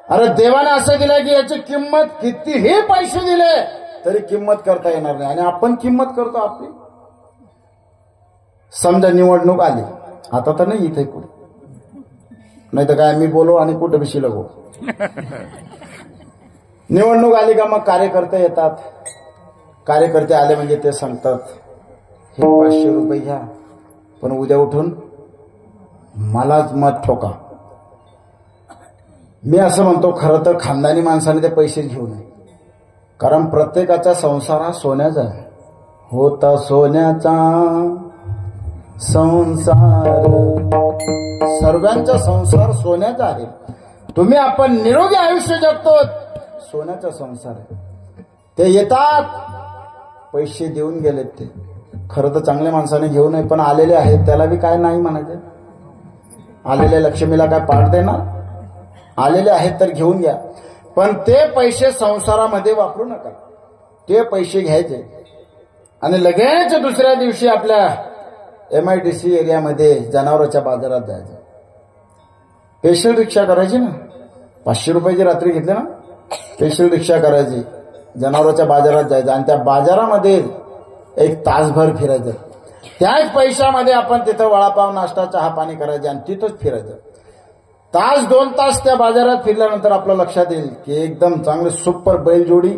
अरे देवाने असं दिलं की याची किंमत कितीही पैसे दिले तरी किंमत करता येणार नाही, आणि आपण किंमत करतो आपली. समजा निवडणूक आली, आता तर नाही इथे कुठे, नाही तर काय मी बोलो आणि कुठे बिशी लगो. निवडणूक आली का मग कार्यकर्ते येतात. कार्यकर्ते आले म्हणजे ते सांगतात हे 500 रुपये घ्या, पण उद्या उठून मलाच मत ठोका. मी असं म्हणतो, खरं तर खानदानी माणसाने ते पैसे घेऊ नये, कारण प्रत्येकाचा संसार हा सोन्याचा आहे. होता सोन्याचा संसार, सर्वांचा संसार सोन्याचा आहे. तुम्ही आपण निरोगी आयुष्य जगतो, सोन्याचा संसार आहे. ते येतात, पैसे देऊन गेलेत. ते खरं तर चांगल्या माणसाने घेऊ नये, पण आलेले आहेत त्याला बी काय नाही म्हणायचं. आलेल्या लक्ष्मीला काय पाठ देणार? आलेले आहेत तर घेऊन घ्या, पण ते पैसे संसारामध्ये वापरू नका. ते पैसे घ्यायचे आणि लगेच दुसऱ्या दिवशी आपल्या MIDC एरियामध्ये जनावरांच्या बाजारात जायचं. स्पेशल रिक्षा करायची ना, 500 रुपयाची रात्री घेतले ना, स्पेशल रिक्षा करायची, जनावरांच्या बाजारात जायचं आणि त्या बाजारामध्ये 1 तासभर फिरायचं. त्याच पैशामध्ये आपण तिथं वडापाव, नाश्ता, चहा पाणी करायचे आणि तिथंच फिरायचं. तास 2 तास त्या बाजारात फिरल्यानंतर आपलं लक्षात येईल की एकदम चांगले सुपर बैलजोडी,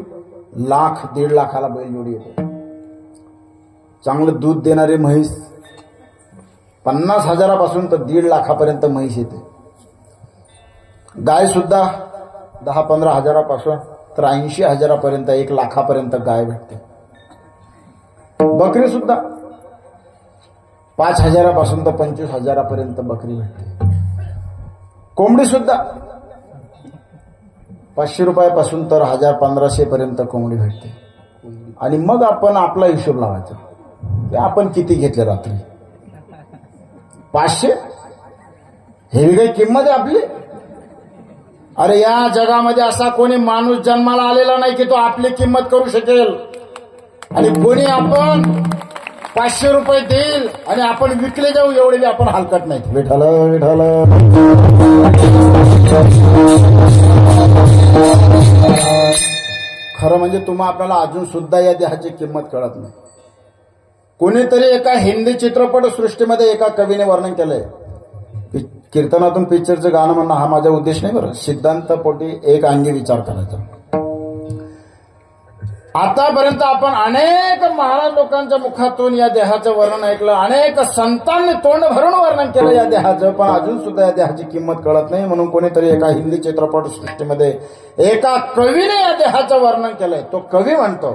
1,00,000-1.5 लाखाला बैलजोडी येते. चांगलं दूध देणारी म्हैस 50,000पासून तर 1.5 लाखापर्यंत म्हैस येते. गाय सुद्धा 10-15 हजारापासून तर 80,000पर्यंत 1 लाखापर्यंत गाय भेटते. बकरी सुद्धा 5,000पासून तर 25,000पर्यंत बकरी भेटते. कोंबडी सुद्धा 500 रुपयापासून तर 1,000-1,500 पर्यंत कोंबडी भेटते. आणि मग आपण आपला हिशोब लावायचा की आपण किती घेतले रात्री. 500 हे काही किंमत आहे आपली? अरे या जगामध्ये असा कोणी माणूस जन्माला आलेला नाही की तो आपली किंमत करू शकेल. आणि कोणी आपण 500 रुपये देईल आणि आपण विकले जाऊ एवढे आपण हलकट नाहीत. विठ्ठल विठ्ठल. खरं म्हणजे तुम्हा आपल्याला अजून सुद्धा या देहाची किंमत कळत नाही. कोणीतरी एका हिंदी चित्रपट सृष्टीमध्ये एका कवीने वर्णन केलंय. कीर्तनातून पिक्चरचं गाणं म्हणणं हा माझा उद्देश नाही बरं, सिद्धांतपोटी एक अंगी विचार करायचा. आतापर्यंत आपण अनेक महाराज लोकांच्या मुखातून या देहाचं वर्णन ऐकलं, अनेक संतांनी तोंड भरून वर्णन केलं या देहाचं, पण अजून सुद्धा या देहाची किंमत कळत नाही. म्हणून कोणीतरी एका हिंदी चित्रपट सृष्टीमध्ये एका कवीने या देहाचं वर्णन केलंय. तो कवी म्हणतो,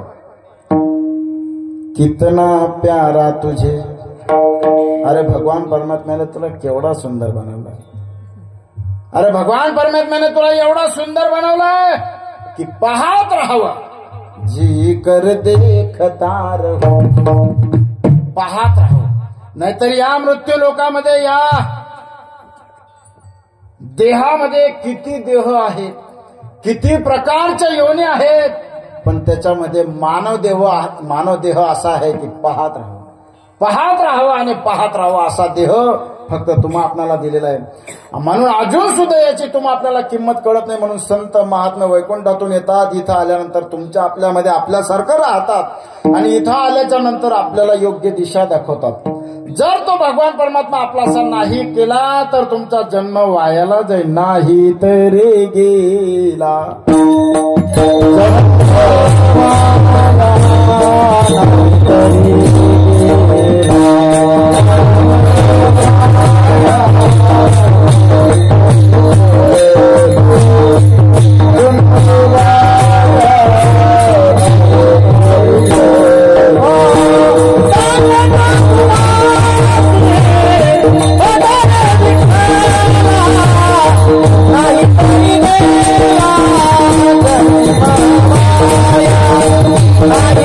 कितना प्यारा तुझे. अरे भगवान परमात्म्याने तुला केवढा सुंदर बनवलाय. अरे भगवान परमात्म्याने तुला एवढा सुंदर बनवलाय की पाहत राहावं, जी कर देखता रहो, पाहत राहो. नाहीतर या मृत्यू लोकामध्ये, या देहामध्ये किती देह आहेत, किती प्रकारच्या योनी आहेत, पण त्याच्यामध्ये मानव देह असा आहे की पाहत राहावं, पाहत राहावं आणि पाहत राहावं असा देह फक्त तुम्हा आपल्याला दिलेला आहे. म्हणून अजून सुद्धा याची तुम्हा आपल्याला किंमत कळत नाही. म्हणून संत महात्मे वैकुंठातून येतात, इथं आल्यानंतर तुमच्या आपल्यामध्ये आपल्यासारखं राहतात आणि इथं आल्याच्या नंतर आपल्याला योग्य दिशा दाखवतात. जर तो भगवान परमात्मा आपलासा नाही केला तर तुमचा जन्म वायाला जाईल. नाही तरी गेला Bye.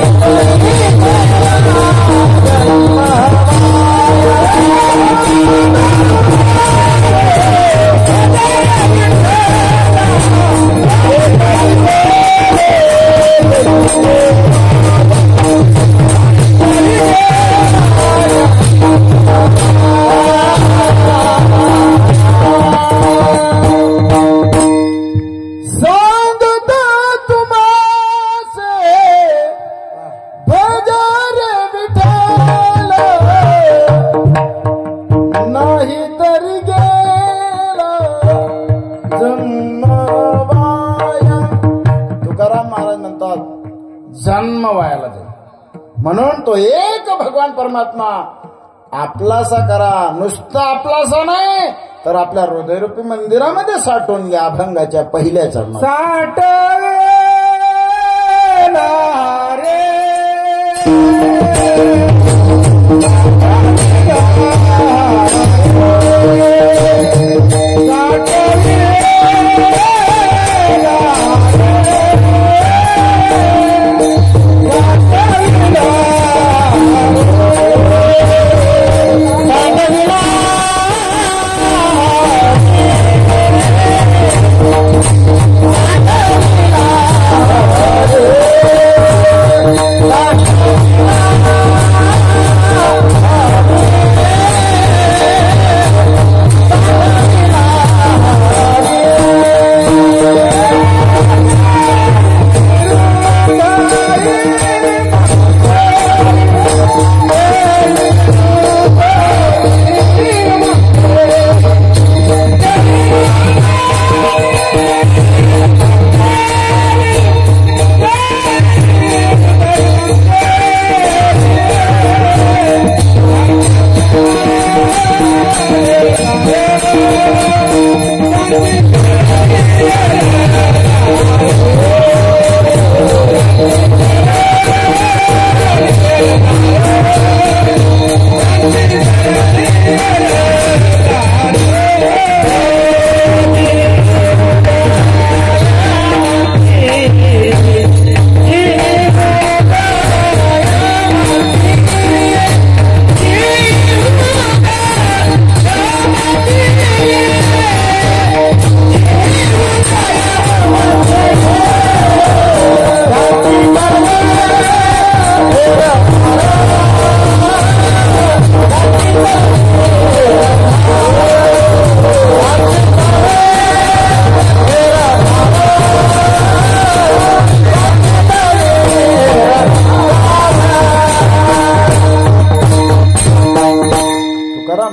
जन्म व्हायला जाईल. म्हणून तो एक भगवान परमात्मा आपलासा करा. नुसता आपलासा नाही तर आपल्या हृदयरूपी मंदिरामध्ये साठवून घ्या. अभंगाच्या पहिल्या चरणात साठवेला रे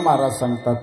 महाराज सांगतात.